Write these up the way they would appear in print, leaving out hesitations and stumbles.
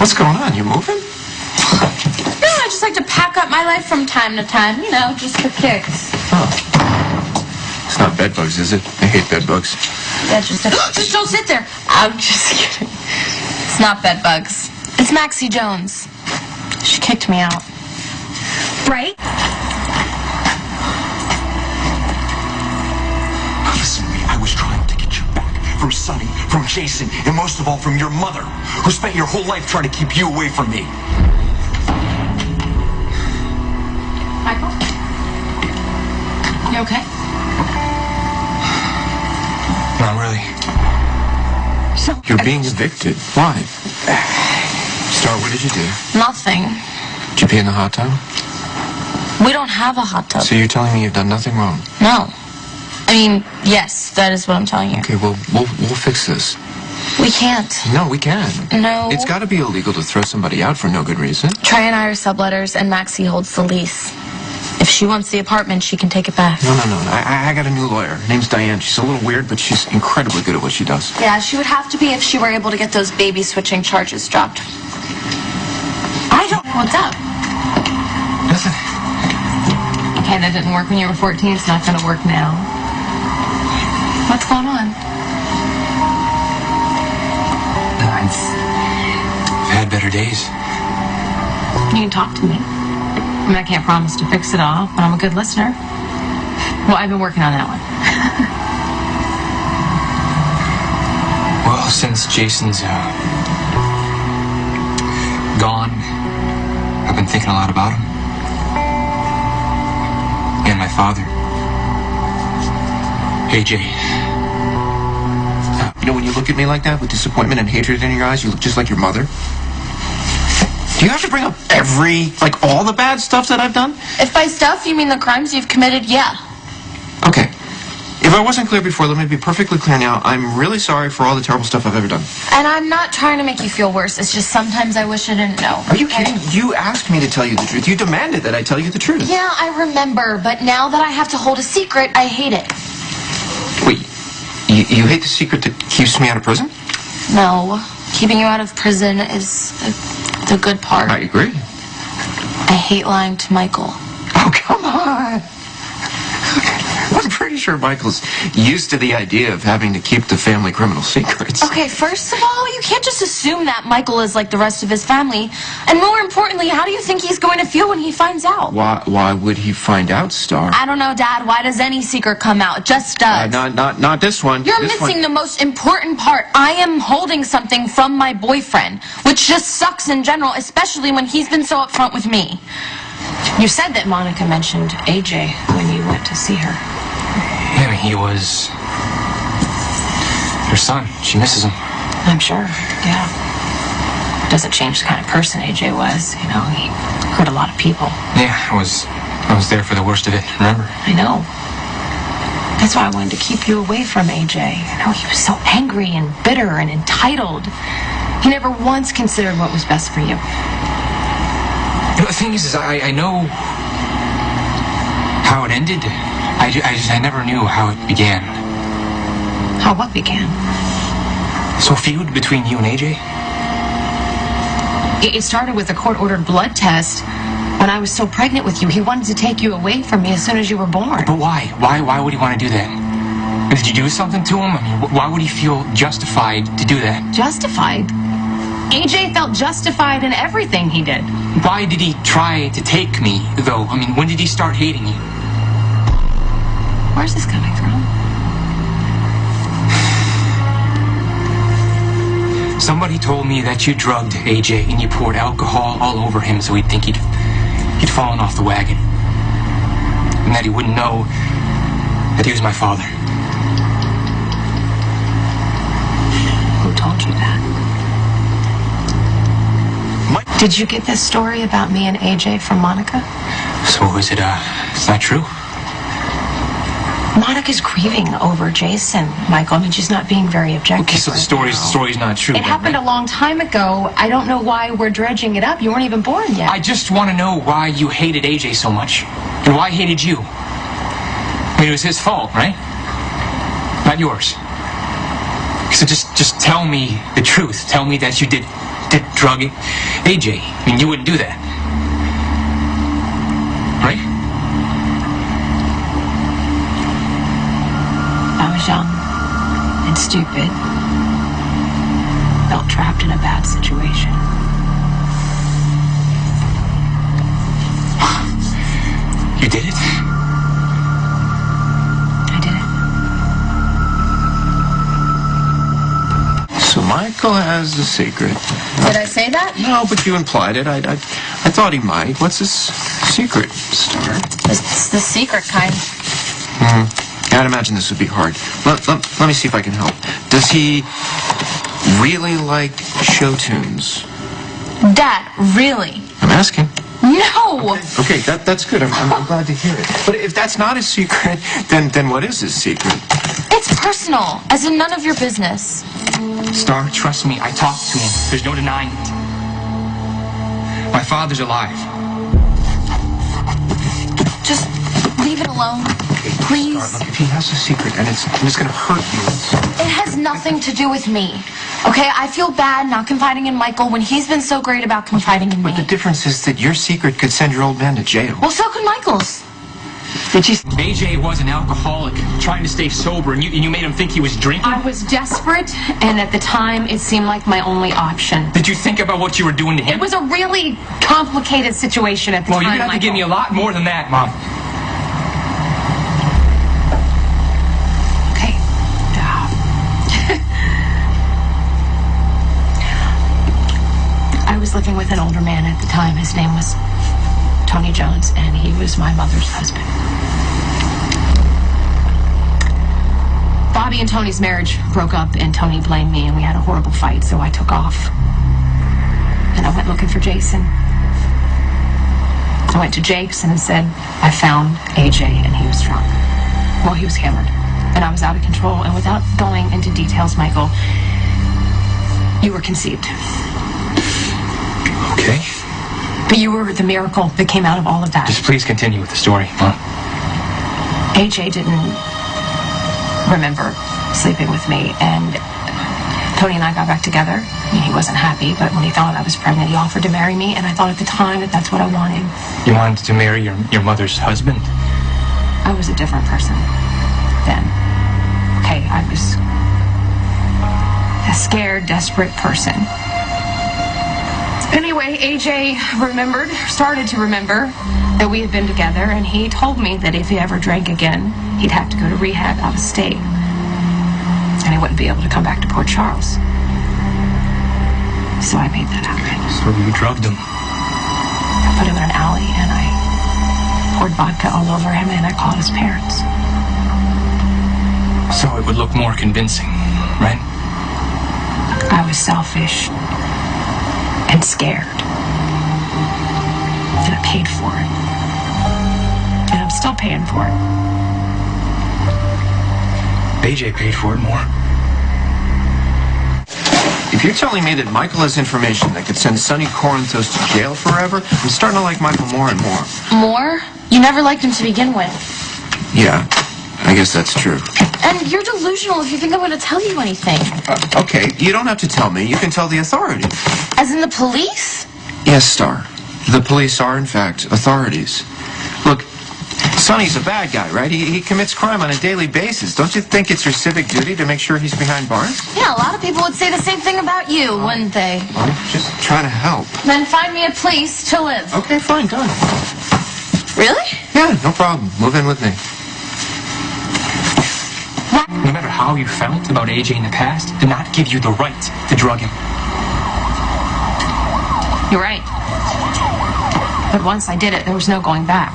What's going on? You moving? No, I just like to pack up my life from time to time, you know, just for kicks. Oh. It's not bed bugs, is it? I hate bed bugs. Yeah, just don't sit there. I'm just kidding. It's not bed bugs. It's Maxie Jones. She kicked me out. Right? Listen to me. I was trying to get you back from Sonny, from Jason, and most of all from your mother, who spent your whole life trying to keep you away from me. Michael? You okay? Not really. So, You're being evicted. Why? Starr, what did you do? Nothing. Did you pee in the hot tub? We don't have a hot tub. So you're telling me you've done nothing wrong? No. I mean, yes, that is what I'm telling you. Okay, well, we'll fix this. We can't. No, we can. No. It's got to be illegal to throw somebody out for no good reason. Trey and I are subletters, and Maxie holds the lease. If she wants the apartment, she can take it back. No. I got a new lawyer. Her name's Diane. She's a little weird, but she's incredibly good at what she does. Yeah, she would have to be if she were able to get those baby switching charges dropped. I don't... What's up? Nothing. Okay, that didn't work when you were 14. It's not going to work now. What's going on? I've had better days. You can talk to me. I mean, I can't promise to fix it all, but I'm a good listener. Well, I've been working on that one. Well, since Jason's gone, I've been thinking a lot about him. And my father. AJ. You know, when you look at me like that with disappointment and hatred in your eyes, you look just like your mother. Do you have to bring up all the bad stuff that I've done? If by stuff you mean the crimes you've committed, yeah. Okay. If I wasn't clear before, let me be perfectly clear now. I'm really sorry for all the terrible stuff I've ever done. And I'm not trying to make you feel worse. It's just sometimes I wish I didn't know. Are you kidding? You asked me to tell you the truth. You demanded that I tell you the truth. Yeah, I remember, but now that I have to hold a secret, I hate it. Wait, you hate the secret that keeps me out of prison? No. Keeping you out of prison is the good part. I agree. I hate lying to Michael. Oh, come on. I'm pretty sure Michael's used to the idea of having to keep the family criminal secrets. Okay, first of all, you can't just assume that Michael is like the rest of his family. And more importantly, how do you think he's going to feel when he finds out? Why would he find out, Starr? I don't know, Dad. Why does any secret come out? It just does. Not this one. You're this missing one. the most important part. I am holding something from my boyfriend, which just sucks in general, especially when he's been so upfront with me. You said that Monica mentioned AJ when you went to see her. Yeah, I mean, he was her son. She misses him. I'm sure, yeah. Doesn't change the kind of person AJ was. You know, he hurt a lot of people. Yeah, I was there for the worst of it, remember? I know. That's why I wanted to keep you away from AJ. You know, he was so angry and bitter and entitled. He never once considered what was best for you. You know, the thing is I know how it ended. I never knew how it began. How what began? So a feud between you and AJ? It started with a court-ordered blood test. When I was so pregnant with you, he wanted to take you away from me as soon as you were born. But why? Why would he want to do that? Did you do something to him? I mean, why would he feel justified to do that? Justified? AJ felt justified in everything he did. Why did he try to take me, though? I mean, when did he start hating you? Where's this coming from? Somebody told me that you drugged AJ and you poured alcohol all over him so he'd think he'd fallen off the wagon. And that he wouldn't know that he was my father. Who told you that? Did you get this story about me and AJ from Monica? So is it, it's not true? Monica's grieving over Jason, Michael. I mean, she's not being very objective. Okay, so the story's not true. It happened a long time ago. I don't know why we're dredging it up. You weren't even born yet. I just want to know why you hated AJ so much. And why he hated you. I mean, it was his fault, right? Not yours. So just tell me the truth. Tell me that you did drug AJ. I mean, you wouldn't do that. Right? I was young and stupid. Felt trapped in a bad situation. You did it? I did it. So Michael has a secret. Did I say that? No, but you implied it. I thought he might. What's his secret, Starr? It's the secret kind. I'd imagine this would be hard. Let me see if I can help. Does he really like show tunes? Dad, really? I'm asking. No! Okay, that's good. I'm glad to hear it. But if that's not his secret, then what is his secret? It's personal, as in none of your business. Starr, trust me, I talked to him. There's no denying it. My father's alive. Just leave it alone, please. Starr, look, if he has a secret and it's going to hurt you, It has nothing to do with me. Okay, I feel bad not confiding in Michael when he's been so great about confiding in me. But the difference is that your secret could send your old man to jail. Well, so could Michael's. AJ was an alcoholic, trying to stay sober, and you made him think he was drinking? I was desperate, and at the time, it seemed like my only option. Did you think about what you were doing to him? It was a really complicated situation at the Well, time, you're going to have to give me a lot more than that, Mom. Okay. I was living with an older man at the time. His name was Tony Jones, and he was my mother's husband. Bobby and Tony's marriage broke up, and Tony blamed me, and we had a horrible fight, so I took off. And I went looking for Jason. I went to Jake's and said, I found AJ, and he was drunk. Well, he was hammered, and I was out of control. And without going into details, Michael, you were conceived. Okay. But you were the miracle that came out of all of that. Just please continue with the story, Mom. AJ didn't remember sleeping with me, and Tony and I got back together. I mean, he wasn't happy, but when he found out I was pregnant, he offered to marry me, and I thought at the time that that's what I wanted. You wanted to marry your mother's husband? I was a different person then. Okay, I was a scared, desperate person. Anyway, AJ started to remember that we had been together, and he told me that if he ever drank again, he'd have to go to rehab out of state. And he wouldn't be able to come back to Port Charles. So I made that happen. So you drugged him? I put him in an alley, and I poured vodka all over him, and I called his parents. So it would look more convincing, right? I was selfish and scared. And I paid for it. And I'm still paying for it. AJ paid for it more. If you're telling me that Michael has information that could send Sonny Corinthos to jail forever, I'm starting to like Michael more and more. More? You never liked him to begin with. Yeah, I guess that's true. And you're delusional if you think I'm going to tell you anything. Okay, you don't have to tell me. You can tell the authorities. As in the police? Yes, Starr. The police are, in fact, authorities. Look, Sonny's a bad guy, right? He commits crime on a daily basis. Don't you think it's your civic duty to make sure he's behind bars? Yeah, a lot of people would say the same thing about you, wouldn't they? I'm just trying to help. Then find me a place to live. Okay, fine, done. Really? Yeah, no problem. Move in with me. No matter how you felt about AJ in the past, did not give you the right to drug him. You're right. But once I did it, there was no going back.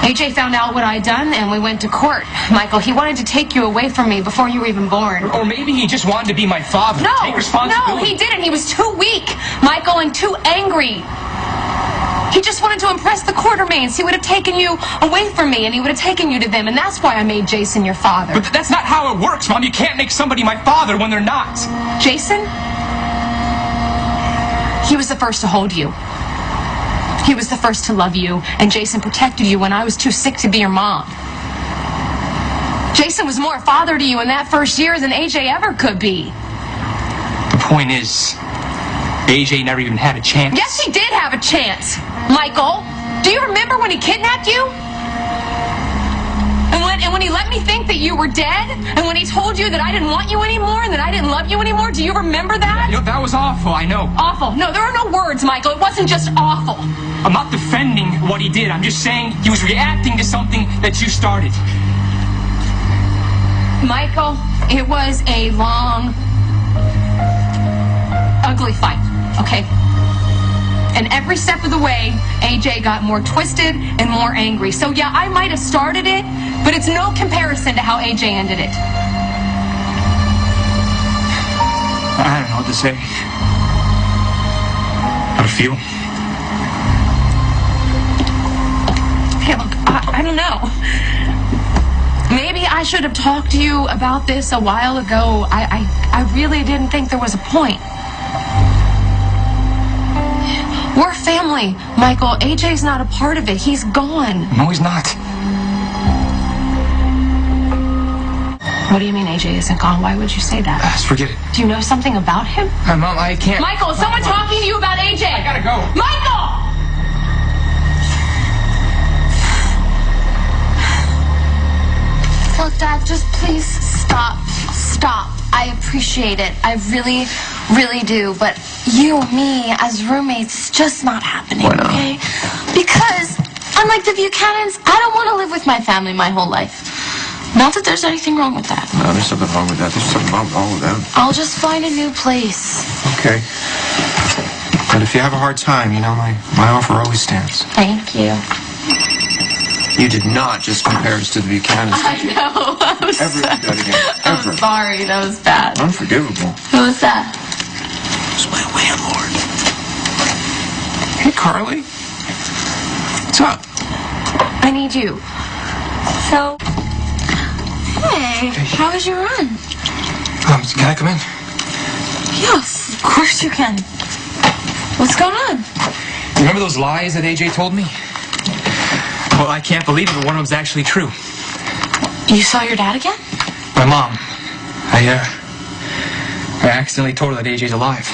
AJ found out what I'd done, and we went to court. Michael, he wanted to take you away from me before you were even born. Or maybe he just wanted to be my father. No, Take responsibility. no, he didn't. He was too weak, Michael, and too angry. He just wanted to impress the Quartermains. He would have taken you away from me, and he would have taken you to them, and that's why I made Jason your father. But that's not how it works, Mom. You can't make somebody my father when they're not. Jason? He was the first to hold you. He was the first to love you, and Jason protected you when I was too sick to be your mom. Jason was more a father to you in that first year than AJ ever could be. The point is, AJ never even had a chance. Yes, he did have a chance, Michael. Do you remember when he kidnapped you? And when he let me think that you were dead? And when he told you that I didn't want you anymore and that I didn't love you anymore? Do you remember that? You know, that was awful, I know. Awful. No, there are no words, Michael. It wasn't just awful. I'm not defending what he did. I'm just saying he was reacting to something that you started. Michael, it was a long, ugly fight, okay? And every step of the way, AJ got more twisted and more angry. So yeah, I might have started it, but it's no comparison to how AJ ended it. I don't know what to say. How to feel. Okay, look, I don't know. Maybe I should have talked to you about this a while ago. I really didn't think there was a point. We're family, Michael. AJ's not a part of it. He's gone. No, he's not. What do you mean AJ isn't gone? Why would you say that? Just forget it. Do you know something about him? Mom, I can't. Michael, is someone talking to you about AJ? I gotta go. Michael! Look, Dad, just please stop. Stop. I appreciate it. I really, really do. But you and me as roommates is just not happening, Why not? okay? Because, unlike the Buchanans, I don't want to live with my family my whole life. Not that there's anything wrong with that. No, there's something wrong with that. There's something wrong with all of that. I'll just find a new place. Okay. But if you have a hard time, you know, my offer always stands. Thank you. You did not just compare us to the Buchanans. I know. Ever do that again. Ever. I'm sorry. That was bad. Unforgivable. Who was that? It's my landlord. Hey, Carly. What's up? I need you. So, hey, how was your run? Can I come in? Yes, of course you can. What's going on? You remember those lies that AJ told me? Well, I can't believe it, but one of them's actually true. You saw your dad again? My mom. I accidentally told her that AJ's alive.